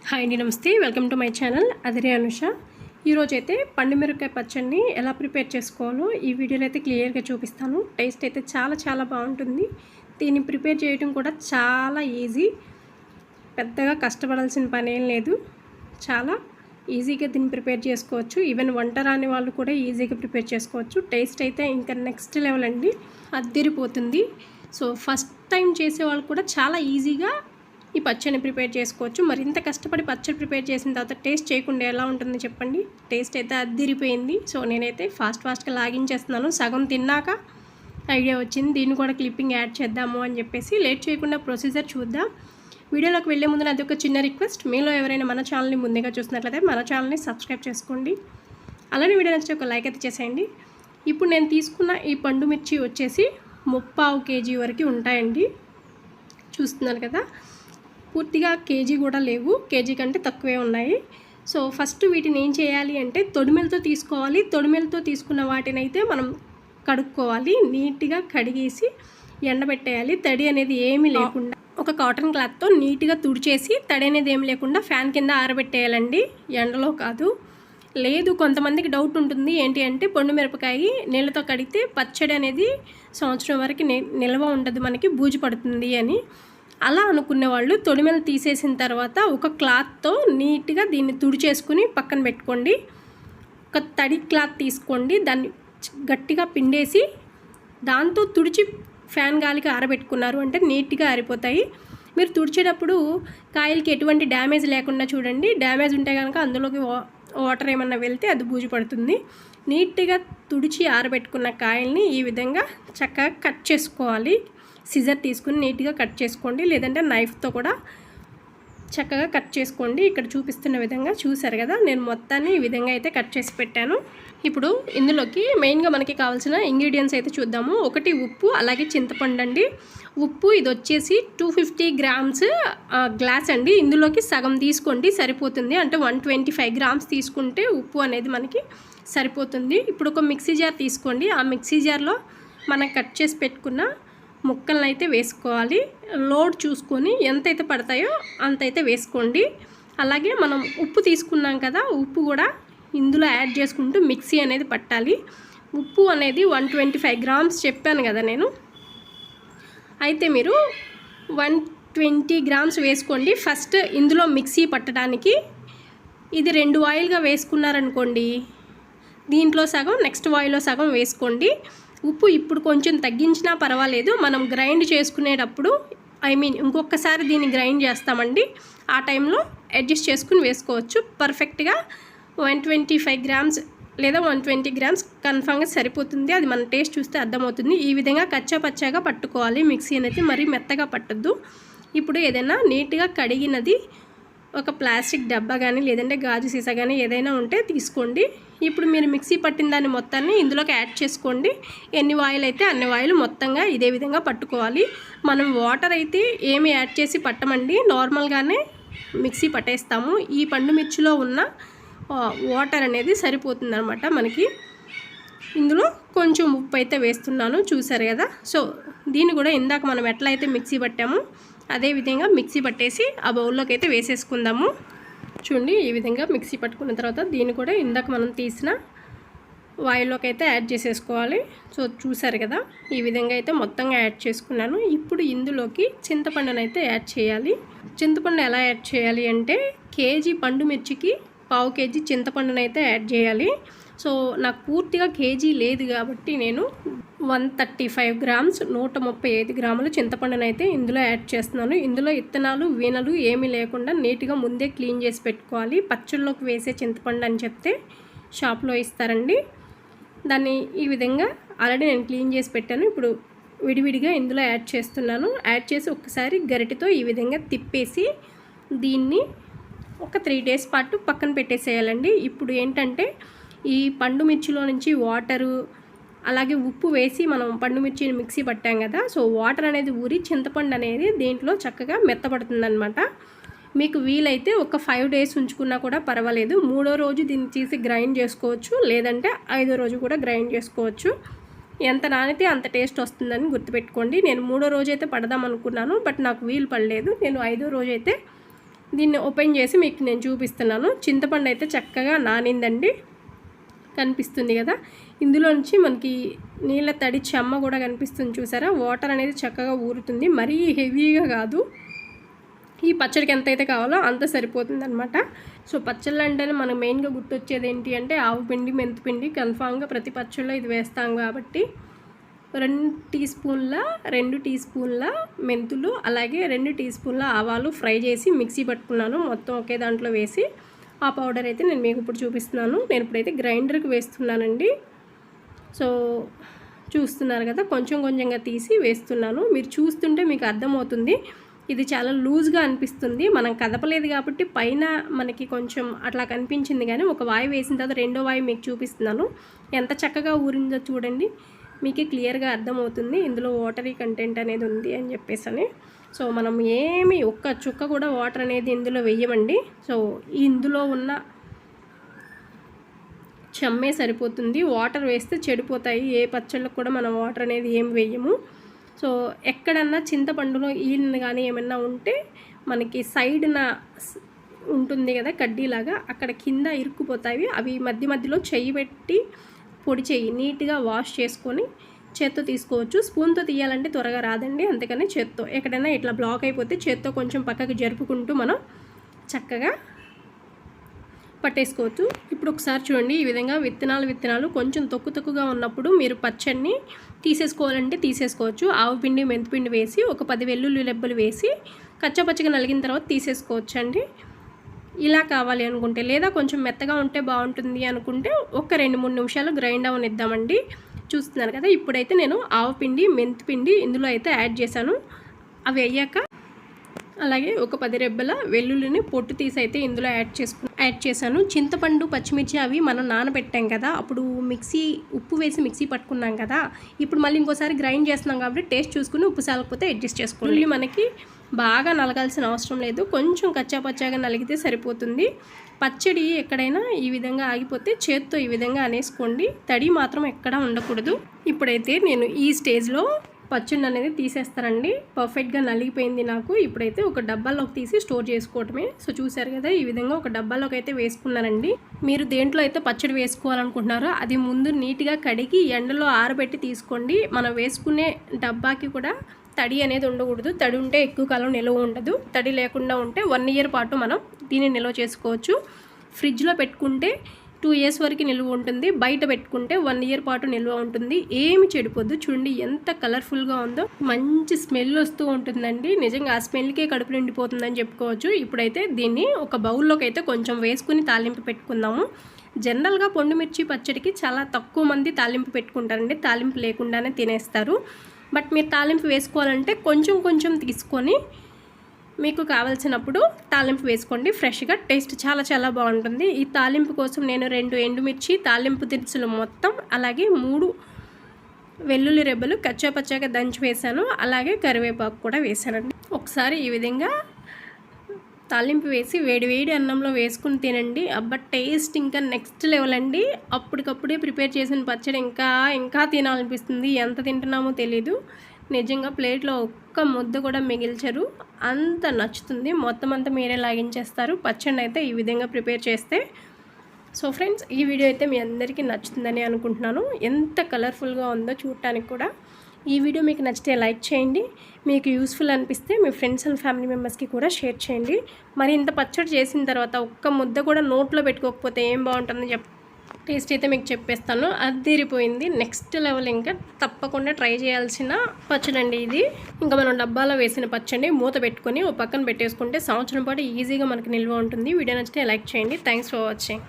Hi అండి, నమస్తే. Welcome to my channel అదిరే అనుష. ఈరోజైతే పండు మిరపకాయ పచ్చడిని ఎలా ప్రిపేర్ చేసుకోవాలో ఈ వీడియోలో అయితే క్లియర్గా చూపిస్తాను. టేస్ట్ అయితే చాలా బాగుంటుంది. దీన్ని ప్రిపేర్ చేయడం కూడా చాలా ఈజీ, పెద్దగా కష్టపడాల్సిన పని ఏం లేదు. చాలా ఈజీగా దీన్ని ప్రిపేర్ చేసుకోవచ్చు. ఈవెన్ వంట రాని వాళ్ళు కూడా ఈజీగా ప్రిపేర్ చేసుకోవచ్చు. టేస్ట్ అయితే ఇంకా నెక్స్ట్ లెవెల్ అండి, అద్దిరిపోతుంది. సో ఫస్ట్ టైం చేసే వాళ్ళు కూడా చాలా ఈజీగా ఈ పచ్చడిని ప్రిపేర్ చేసుకోవచ్చు. మరింత కష్టపడి పచ్చడి ప్రిపేర్ చేసిన తర్వాత టేస్ట్ చేయకుండా ఎలా ఉంటుంది చెప్పండి. టేస్ట్ అయితే అద్దిరిపోయింది. సో నేనైతే ఫాస్ట్గా లాగించేస్తున్నాను. సగం తిన్నాక ఐడియా వచ్చింది దీన్ని కూడా క్లిప్పింగ్ యాడ్ చేద్దాము అని చెప్పేసి. లేట్ చేయకుండా ప్రొసీజర్ చూద్దాం. వీడియోలోకి వెళ్ళే ముందు నాది ఒక చిన్న రిక్వెస్ట్, మీలో ఎవరైనా మన ఛానల్ని ముందుగా చూసినట్లయితే మన ఛానల్ని సబ్స్క్రైబ్ చేసుకోండి. అలానే వీడియో నచ్చితే ఒక లైక్ అయితే చేసేయండి. ఇప్పుడు నేను తీసుకున్న ఈ పండు మిర్చి వచ్చేసి 3/4 kg వరకు ఉంటాయండి. చూస్తున్నారు కదా, పూర్తిగా కేజీ కూడా లేవు, కేజీ కంటే తక్కువే ఉన్నాయి. సో ఫస్ట్ వీటిని ఏం చేయాలి అంటే తొడిమెలతో తీసుకోవాలి. తొడిమెలతో తీసుకున్న వాటిని అయితే మనం కడుక్కోవాలి. నీట్గా కడిగేసి ఎండబెట్టేయాలి. తడి అనేది ఏమీ లేకుండా ఒక కాటన్ క్లాత్తో నీట్గా తుడిచేసి తడి అనేది ఏమి లేకుండా ఫ్యాన్ కింద ఆరబెట్టేయాలండి, ఎండలో కాదు. లేదు, కొంతమందికి డౌట్ ఉంటుంది ఏంటి అంటే పండు మిరపకాయ నీళ్ళతో కడిగితే పచ్చడి అనేది సంవత్సరం వరకు నిల్వ ఉండదు, మనకి బూజు పడుతుంది అని. అలా అనుకునే వాళ్ళు తొడిమెలు తీసేసిన తర్వాత ఒక క్లాత్తో నీట్గా దీన్ని తుడిచేసుకుని పక్కన పెట్టుకోండి. ఒక తడి క్లాత్ తీసుకోండి, దాన్ని గట్టిగా పిండేసి దాంతో తుడిచి ఫ్యాన్ గాలికి ఆరబెట్టుకున్నారు అంటే నీట్గా ఆరిపోతాయి. మీరు తుడిచేటప్పుడు కాయలకి ఎటువంటి డ్యామేజ్ లేకుండా చూడండి. డ్యామేజ్ ఉంటే కనుక అందులోకి వాటర్ ఏమన్నా వెళ్తే అది బూజు పడుతుంది. నీట్గా తుడిచి ఆరబెట్టుకున్న కాయల్ని ఈ విధంగా చక్కగా కట్ చేసుకోవాలి. సిజర్ తీసుకుని నీట్గా కట్ చేసుకోండి, లేదంటే నైఫ్తో కూడా చక్కగా కట్ చేసుకోండి. ఇక్కడ చూపిస్తున్న విధంగా చూసారు కదా, నేను మొత్తాన్ని ఈ విధంగా అయితే కట్ చేసి పెట్టాను. ఇప్పుడు ఇందులోకి మెయిన్గా మనకి కావాల్సిన ఇంగ్రీడియంట్స్ అయితే చూద్దాము. ఒకటి ఉప్పు, అలాగే చింతపండు అండి. ఉప్పు ఇది వచ్చేసి 250 grams గ్లాస్ అండి. ఇందులోకి సగం తీసుకోండి సరిపోతుంది. అంటే 125 grams తీసుకుంటే ఉప్పు అనేది మనకి సరిపోతుంది. ఇప్పుడు ఒక మిక్సీ జార్ తీసుకోండి. ఆ మిక్సీ జార్లో మనం కట్ చేసి పెట్టుకున్న ముక్కలను అయితే వేసుకోవాలి. లోడ్ చూసుకొని ఎంతైతే పడతాయో అంతైతే వేసుకోండి. అలాగే మనం ఉప్పు తీసుకున్నాం కదా, ఉప్పు కూడా ఇందులో యాడ్ చేసుకుంటూ మిక్సీ అనేది పట్టాలి. ఉప్పు అనేది 125 grams చెప్పాను కదా నేను, అయితే మీరు 120 grams వేసుకోండి ఫస్ట్ ఇందులో మిక్సీ పట్టడానికి. ఇది 2 వాయిల్గా వేసుకున్నారనుకోండి, దీంట్లో సగం నెక్స్ట్ వాయిల్లో సగం వేసుకోండి. ఉప్పు ఇప్పుడు కొంచెం తగ్గించినా పర్వాలేదు, మనం గ్రైండ్ చేసుకునేటప్పుడు ఇంకొకసారి దీన్ని గ్రైండ్ చేస్తామండి, ఆ టైంలో అడ్జస్ట్ చేసుకుని వేసుకోవచ్చు. పర్ఫెక్ట్గా 125 grams లేదా 120 grams కన్ఫామ్గా సరిపోతుంది. అది మన టేస్ట్ చూస్తే అర్థమవుతుంది. ఈ విధంగా కచ్చా పచ్చాగా పట్టుకోవాలి మిక్సీ అనేది, మరీ మెత్తగా పట్టద్దు. ఇప్పుడు ఏదైనా నీట్గా కడిగినది ఒక ప్లాస్టిక్ డబ్బా కానీ లేదంటే గాజు సీసా కానీ ఏదైనా ఉంటే తీసుకోండి. ఇప్పుడు మీరు మిక్సీ పట్టిన దాన్ని మొత్తాన్ని ఇందులోకి యాడ్ చేసుకోండి. ఎన్ని వాయిల్ అయితే అన్ని వాయిల్ మొత్తంగా ఇదే విధంగా పట్టుకోవాలి. మనం వాటర్ అయితే ఏమి యాడ్ చేసి పట్టమండి, నార్మల్గానే మిక్సీ పట్టేస్తాము. ఈ పండు మిర్చిలో ఉన్న వాటర్ అనేది సరిపోతుంది అనమాట మనకి. ఇందులో కొంచెం ఉప్పు అయితే వేస్తున్నాను, చూసారు కదా. సో దీన్ని కూడా ఇందాక మనం ఎట్లా అయితే మిక్సీ పట్టామో అదేవిధంగా మిక్సీ పట్టేసి ఆ బౌల్లోకి అయితే వేసేసుకుందాము. చూడండి, ఈ విధంగా మిక్సీ పట్టుకున్న తర్వాత దీన్ని కూడా ఇందాక మనం తీసిన వాయిల్లోకి అయితే యాడ్ చేసేసుకోవాలి. సో చూసారు కదా, ఈ విధంగా అయితే మొత్తంగా యాడ్ చేసుకున్నాను. ఇప్పుడు ఇందులోకి చింతపండును అయితే యాడ్ చేయాలి. చింతపండు ఎలా యాడ్ చేయాలి అంటే కేజీ పండు మిర్చికి 1/4 kg చింతపండును అయితే యాడ్ చేయాలి. సో నాకు పూర్తిగా కేజీ లేదు కాబట్టి నేను 135 grams 135 grams చింతపండును అయితే ఇందులో యాడ్ చేస్తున్నాను. ఇందులో ఇత్తనాలు వీనలు ఏమీ లేకుండా నీట్గా ముందే క్లీన్ చేసి పెట్టుకోవాలి. పచ్చళ్ళలోకి వేసే చింతపండు అని చెప్తే షాప్లో ఇస్తారండి. దాన్ని ఈ విధంగా ఆల్రెడీ నేను క్లీన్ చేసి పెట్టాను. ఇప్పుడు విడివిడిగా ఇందులో యాడ్ చేస్తున్నాను. యాడ్ చేసి ఒకసారి గరిటెతో ఈ విధంగా తిప్పేసి దీన్ని ఒక 3 days పాటు పక్కన పెట్టేసేయాలండి. ఇప్పుడు ఏంటంటే ఈ పండు మిర్చిలో నుంచి వాటరు అలాగే ఉప్పు వేసి మనం పండు మిర్చిని మిక్సీ పట్టాం కదా, సో వాటర్ అనేది ఊరి చింతపండు అనేది దీంట్లో చక్కగా మెత్తపడుతుంది అనమాట. మీకు వీలైతే ఒక 5 days ఉంచుకున్నా కూడా పర్వాలేదు. 3వ రోజు దీన్ని తీసి గ్రైండ్ చేసుకోవచ్చు, లేదంటే 5వ రోజు కూడా గ్రైండ్ చేసుకోవచ్చు. ఎంత నానితే అంత టేస్ట్ వస్తుందని గుర్తుపెట్టుకోండి. నేను 3వ రోజు అయితే పడదాం అనుకున్నాను, బట్ నాకు వీలు పడలేదు. నేను 5వ రోజు అయితే దీన్ని ఓపెన్ చేసి మీకు నేను చూపిస్తున్నాను. చింతపండు అయితే చక్కగా నానిందండి, కనిపిస్తుంది కదా. ఇందులో నుంచి మనకి నీళ్ళ తడి చెమ్మ కూడా కనిపిస్తుంది, చూసారా. వాటర్ అనేది చక్కగా ఊరుతుంది, మరీ హెవీగా కాదు. ఈ పచ్చడికి ఎంత అయితే కావాలో అంత సరిపోతుంది అనమాట. సో పచ్చళ్ళు అంటేనే మనకు మెయిన్గా గుర్తొచ్చేది ఏంటి అంటే ఆవు పిండి, మెంతిపిండి. కన్ఫామ్గా ప్రతి పచ్చళ్ళలో ఇది వేస్తాం కాబట్టి 2 టీ స్పూన్ల మెంతులు, అలాగే 2 టీ స్పూన్ల ఆవాలు ఫ్రై చేసి మిక్సీ పట్టుకున్నాను. మొత్తం ఒకే దాంట్లో వేసి ఆ పౌడర్ అయితే నేను మీకు ఇప్పుడు చూపిస్తున్నాను. నేను ఇప్పుడైతే గ్రైండర్కి వేస్తున్నానండి. సో చూస్తున్నారు కదా, కొంచెం కొంచెంగా తీసి వేస్తున్నాను. మీరు చూస్తుంటే మీకు అర్థమవుతుంది, ఇది చాలా లూజ్గా అనిపిస్తుంది. మనం కదపలేదు కాబట్టి పైన మనకి కొంచెం అట్లా కనిపించింది, కానీ ఒక వాయి వేసిన తర్వాత రెండో వాయి మీకు చూపిస్తున్నాను. ఎంత చక్కగా ఊరిందో చూడండి, మీకే క్లియర్గా అర్థమవుతుంది ఇందులో వాటరీ కంటెంట్ అనేది ఉంది అని చెప్పేసి. సో మనం ఏమి ఒక్క చుక్క కూడా వాటర్ అనేది ఇందులో వేయమండి. సో ఇందులో ఉన్న చెమ్మే సరిపోతుంది. వాటర్ వేస్తే చెడిపోతాయి. ఏ పచ్చళ్ళకు కూడా మనం వాటర్ అనేది ఏం వేయము. సో ఎక్కడన్నా చింతపండులో ఈల్ని కానీ ఏమన్నా ఉంటే మనకి సైడ్న ఉంటుంది కదా కడ్డీలాగా, అక్కడ కింద ఇరుక్కుపోతాయి. అవి మధ్య మధ్యలో చెయ్యి పెట్టి పొడి చెయ్యి నీట్గా వాష్ చేసుకొని చేత్తో తీసుకోవచ్చు. స్పూన్తో తీయాలంటే త్వరగా రాదండి, అందుకని చేత్తో ఎక్కడైనా ఇట్లా బ్లాక్ అయిపోతే చేత్తో కొంచెం పక్కకి జరుపుకుంటూ మనం చక్కగా పట్టేసుకోవచ్చు. ఇప్పుడు ఒకసారి చూడండి, ఈ విధంగా విత్తనాలు కొంచెం తొక్కుగా ఉన్నప్పుడు మీరు పచ్చడిని తీసేసుకోవాలంటే తీసేసుకోవచ్చు. ఆవు పిండి, మెంతిపిండి వేసి ఒక 10 వెల్లుల్లి రెబ్బలు వేసి కచ్చపచ్చగా నలిగిన తర్వాత తీసేసుకోవచ్చు అండి. ఇలా కావాలి అనుకుంటే, లేదా కొంచెం మెత్తగా ఉంటే బాగుంటుంది అనుకుంటే ఒక 2-3 నిమిషాలు గ్రైండ్ అవనిద్దామండి. చూస్తున్నారు కదా, ఇప్పుడైతే నేను ఆవు పిండి, మెంతిపిండి ఇందులో అయితే యాడ్ చేశాను. అవి అయ్యాక అలాగే ఒక 10 రెబ్బల వెల్లుల్లిని పొట్టు తీసి అయితే ఇందులో యాడ్ చేశాను. చింతపండు, పచ్చిమిర్చి అవి మనం నానబెట్టాం కదా, అప్పుడు ఉప్పు వేసి మిక్సీ పట్టుకున్నాం కదా. ఇప్పుడు మళ్ళీ ఇంకోసారి గ్రైండ్ చేస్తున్నాం కాబట్టి టేస్ట్ చూసుకుని ఉప్పు సాలకపోతే అడ్జస్ట్ చేసుకోండి. మనకి బాగా నలగాల్సిన అవసరం లేదు, కొంచెం కచ్చాపచ్చాగా నలిగితే సరిపోతుంది. పచ్చడి ఎక్కడైనా ఈ విధంగా ఆగిపోతే చేత్తో ఈ విధంగా అనేసుకోండి, తడి మాత్రం ఎక్కడా ఉండకూడదు. ఇప్పుడైతే నేను ఈ స్టేజ్లో పచ్చడి అనేది తీసేస్తానండి. పర్ఫెక్ట్గా నలిగిపోయింది నాకు. ఇప్పుడైతే ఒక డబ్బాలోకి తీసి స్టోర్ చేసుకోవటమే. సో చూసారు కదా, ఈ విధంగా ఒక డబ్బాలోకి అయితే వేసుకున్నానండి. మీరు దేంట్లో అయితే పచ్చడి వేసుకోవాలనుకుంటున్నారో అది ముందు నీట్గా కడిగి ఎండలో ఆరబెట్టి తీసుకోండి. మనం వేసుకునే డబ్బాకి కూడా తడి అనేది ఉండకూడదు. తడి ఉంటే ఎక్కువ కాలం నిల్వ ఉండదు. తడి లేకుండా ఉంటే 1 ఇయర్ పాటు మనం దీన్ని నిల్వ చేసుకోవచ్చు. ఫ్రిడ్జ్లో పెట్టుకుంటే 2 ఇయర్స్ వరకు నిల్వ ఉంటుంది. బయట పెట్టుకుంటే 1 ఇయర్ పాటు నిల్వ ఉంటుంది. ఏమి చెడిపోద్దు. చూడండి ఎంత కలర్ఫుల్గా ఉందో, మంచి స్మెల్ వస్తూ ఉంటుందండి. నిజంగా ఆ స్మెల్కే కడుపు నిండిపోతుందని చెప్పుకోవచ్చు. ఇప్పుడైతే దీన్ని ఒక బౌల్లోకి అయితే కొంచెం వేసుకుని తాలింపు పెట్టుకుందాము. జనరల్గా పొండుమిర్చి పచ్చడికి చాలా తక్కువ మంది తాలింపు పెట్టుకుంటారండి, తాలింపు లేకుండానే తినేస్తారు. బట్ మీరు తాలింపు వేసుకోవాలంటే కొంచెం కొంచెం తీసుకొని మీకు కావాల్సినప్పుడు తాలింపు వేసుకోండి. ఫ్రెష్గా టేస్ట్ చాలా బాగుంటుంది. ఈ తాలింపు కోసం నేను 2 ఎండుమిర్చి, తాలింపు దినుసులు మొత్తం, అలాగే 3 వెల్లుల్లి రెబ్బలు కచ్చాపచ్చాగా దంచి వేసాను. అలాగే కరివేపాకు కూడా వేసానండి. ఒకసారి ఈ విధంగా తాలింపు వేసి వేడి అన్నంలో వేసుకుని తినండి. అబ్బా టేస్ట్ ఇంకా నెక్స్ట్ లెవెల్ అండి. అప్పటికప్పుడే ప్రిపేర్ చేసిన పచ్చడి ఇంకా తినాలనిపిస్తుంది. ఎంత తింటున్నామో తెలీదు. నిజంగా ప్లేట్లో ఒక్క ముద్ద కూడా మిగిల్చరు, అంత నచ్చుతుంది. మొత్తం అంతా మీరే లాగించేస్తారు పచ్చడిని అయితే ఈ విధంగా ప్రిపేర్ చేస్తే. సో ఫ్రెండ్స్, ఈ వీడియో అయితే మీ అందరికీ నచ్చుతుందని అనుకుంటున్నాను. ఎంత కలర్ఫుల్గా ఉందో చూడటానికి కూడా. ఈ వీడియో మీకు నచ్చితే లైక్ చేయండి. మీకు యూస్ఫుల్ అనిపిస్తే మీ ఫ్రెండ్స్ అండ్ ఫ్యామిలీ మెంబర్స్కి కూడా షేర్ చేయండి. మరి ఇంత పచ్చడి చేసిన తర్వాత ఒక్క ముద్ద కూడా నోట్లో పెట్టుకోకపోతే ఏం బాగుంటుందో టేస్ట్ అయితే మీకు చెప్పేస్తాను. అదిరిపోయింది, నెక్స్ట్ లెవెల్. ఇంకా తప్పకుండా ట్రై చేయాల్సిన పచ్చడి అండి ఇది. ఇంకా మనం డబ్బాలో వేసిన పచ్చడి మూత పెట్టుకొని ఓ పక్కన పెట్టేసుకుంటే సంవత్సరం పాటు ఈజీగా మనకి నిల్వ ఉంటుంది. వీడియో నచ్చితే లైక్ చేయండి. Thanks for watching.